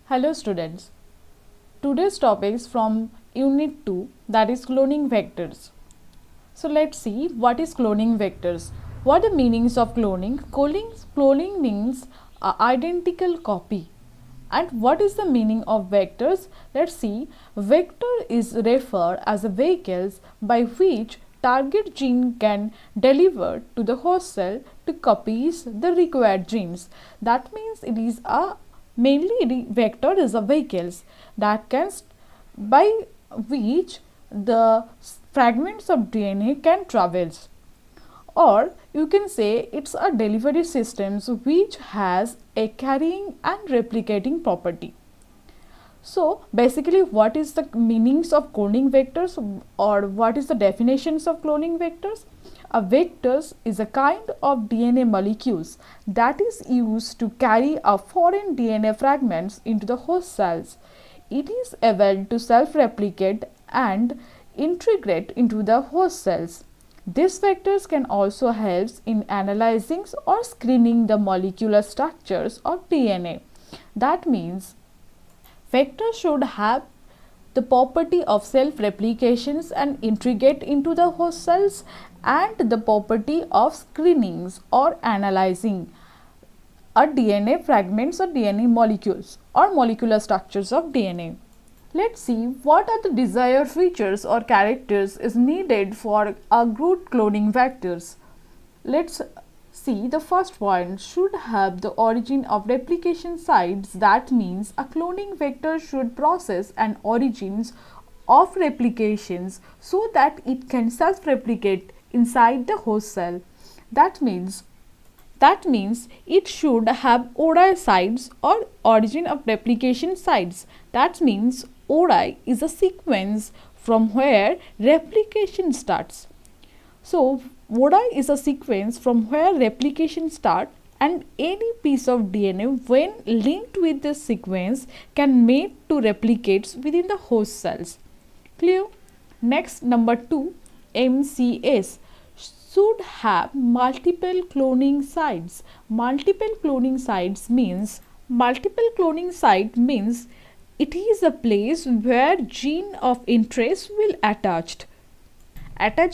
Hello students. Today's topic is from Unit 2, that is cloning vectors. So let's see what is cloning vectors. What are the meanings of cloning? Cloning means identical copy. And what is the meaning of vectors? Let's see. Vector is referred as a vehicles by which target gene can deliver to the host cell to copies the required genes. That means it is a mainly vector is a vehicles that can by which the fragments of DNA can travel, or you can say it's a delivery systems which has a carrying and replicating property. So basically, what is the meanings of cloning vectors, or what is the definitions of cloning vectors? A vectors is a kind of DNA molecules that is used to carry a foreign DNA fragments into the host cells. It is able to self-replicate and integrate into the host cells. These vectors can also help in analyzing or screening the molecular structures of DNA. That means vectors should have the property of self-replications and integrate into the host cells, and the property of screenings or analyzing a DNA fragments or DNA molecules or molecular structures of DNA. Let's see what are the desired features or characters is needed for a good cloning vectors. Let's see, the first point should have the origin of replication sites. That means a cloning vector should process an origins of replications so that it can self-replicate inside the host cell. That means it should have ORI sites or origin of replication sites. That means ORI is a sequence from where replication starts. So ORI is a sequence from where replication starts, and any piece of DNA when linked with this sequence can mate to replicates within the host cells. Clear? Next, number 2, MCS should have multiple cloning sites. Multiple cloning sites means it is a place where gene of interest will attached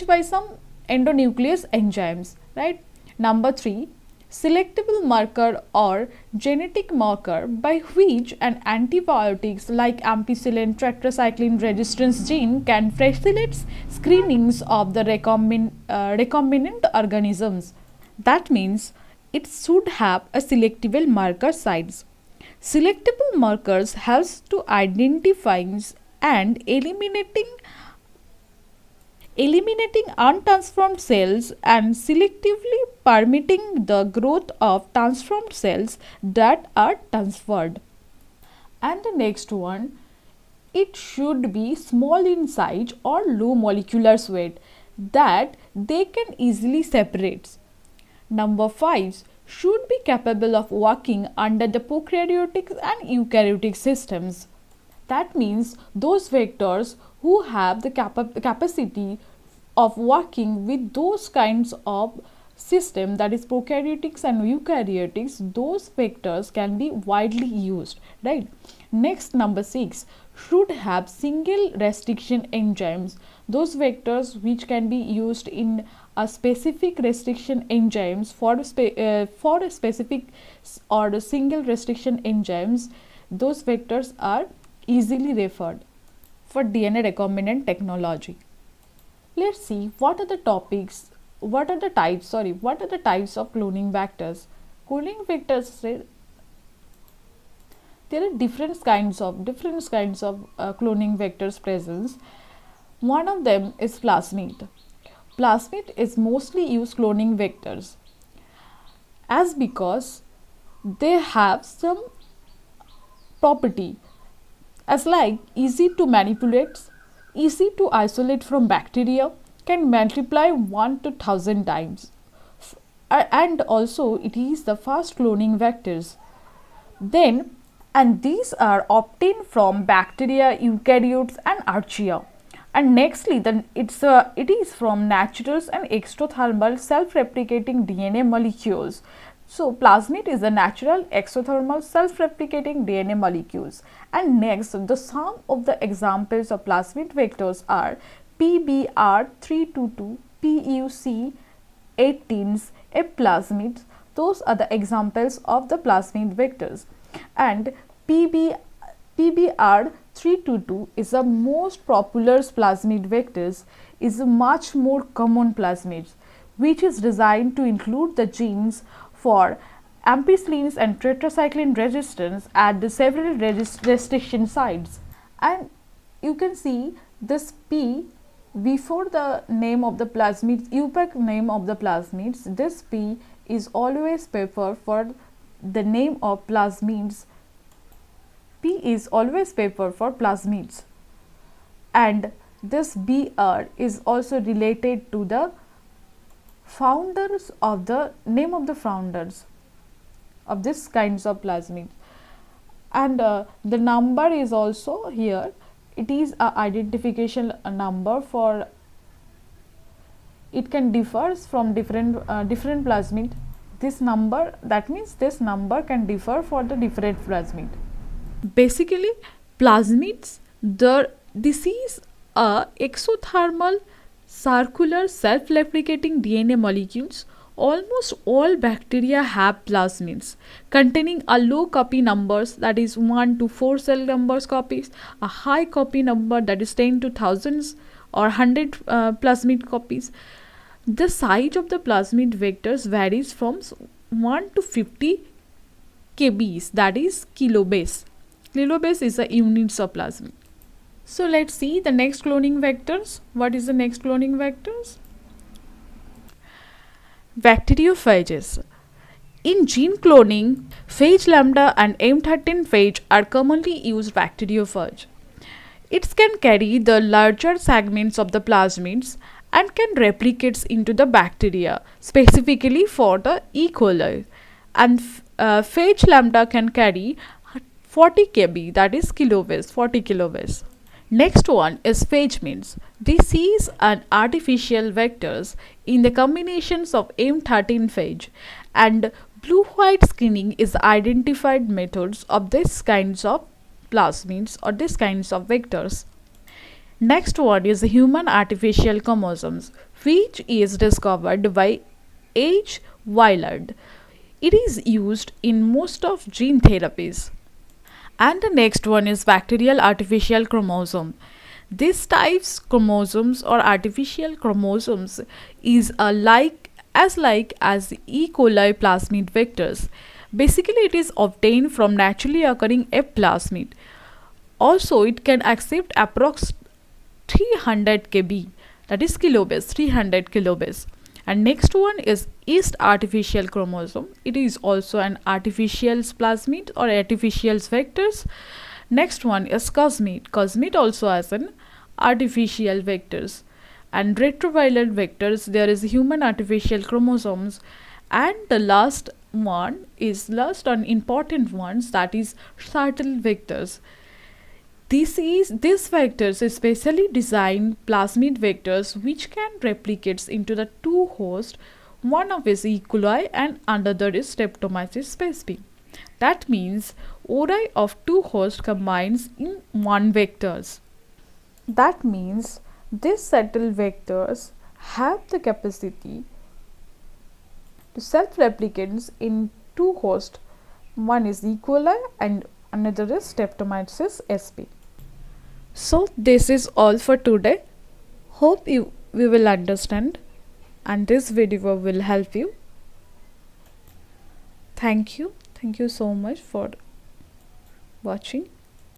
by some endonuclease enzymes, right? Number 3, selectable marker or genetic marker by which an antibiotics like ampicillin tetracycline resistance gene can facilitate screenings of the recombinant organisms. That means it should have a selectable marker sites. Selectable markers helps to identifying and eliminating untransformed cells and selectively permitting the growth of transformed cells that are transferred. And the next one, it should be small in size or low molecular weight that they can easily separate. Number 5, should be capable of working under the prokaryotic and eukaryotic systems. That means those vectors who have the capacity of working with those kinds of system, that is prokaryotics and eukaryotics, those vectors can be widely used, right? Next, number 6, should have single restriction enzymes. Those vectors which can be used in a specific restriction enzymes for a specific or single restriction enzymes, those vectors are easily referred for DNA recombinant technology. Let's see what are the types of cloning vectors. Cloning vectors, there are different kinds of cloning vectors presence. One of them is plasmid. Plasmid is mostly used cloning vectors as because they have some property as like easy to manipulate, easy to isolate from bacteria, can multiply 1 to 1000 times, and also it is the fast cloning vectors. And these are obtained from bacteria, eukaryotes and archaea. And nextly, it is from natural and exothermal self-replicating DNA molecules So plasmid is a natural exothermal self-replicating DNA molecules. And next, the some of the examples of plasmid vectors are PBr322, PUC18s, a plasmids. Those are the examples of the plasmid vectors. And PBr322 is the most popular plasmid vectors, is a much more common plasmids, which is designed to include the genes for ampicillins and tetracycline resistance at the several restriction sites. And you can see this P before the name of the plasmids, UPAC name of the plasmids, this P is always paper for the name of plasmids. P is always paper for plasmids, and this BR is also related to the founders of the name of the founders of this kinds of plasmids. And the number is also here. It is a identification number for, it can differs from different plasmid. This number, that means this number can differ for the different plasmid. Basically, plasmids, this is a exothermal circular self-replicating DNA molecules. Almost all bacteria have plasmids containing a low copy numbers, that is 1 to 4 cell numbers copies, a high copy number, that is 10 to thousands or 100 plasmid copies. The size of the plasmid vectors varies from 1 to 50 kbs, that is kilobase. Kilobase is the units of plasmid. So let's see the next cloning vectors. What is the next cloning vectors? Bacteriophages. In gene cloning, phage lambda and M13 phage are commonly used bacteriophage. It can carry the larger segments of the plasmids and can replicate into the bacteria, specifically for the E. coli. And phage lambda can carry 40 kb, that is kilobase, 40 kilobase. Next one is phagemids. This is an artificial vectors in the combinations of M13 phage, and blue-white screening is identified methods of this kinds of plasmids or this kinds of vectors. Next one is human artificial chromosomes, which is discovered by H. Willard. It is used in most of gene therapies. And the next one is bacterial artificial chromosome. This type's chromosomes or artificial chromosomes is like as E. coli plasmid vectors. Basically, it is obtained from naturally occurring F plasmid. Also, it can accept approx 300 kb, that is kilobase, 300 kilobase. And next one is yeast artificial chromosome. It is also an artificial plasmid or artificial vectors. Next one is cosmid. Cosmid also has an artificial vectors. And retroviral vectors, there is human artificial chromosomes. And the last one is last and important ones, that is shuttle vectors. These vectors especially designed plasmid vectors which can replicate into the two hosts. One of is E. coli and another is Streptomyces species. That means ori of two hosts combines in one vectors. That means these shuttle vectors have the capacity to self-replicate in two hosts. One is E. coli and another is Streptomyces sp. So this is all for today. Hope we will understand and this video will help you. Thank you so much for watching.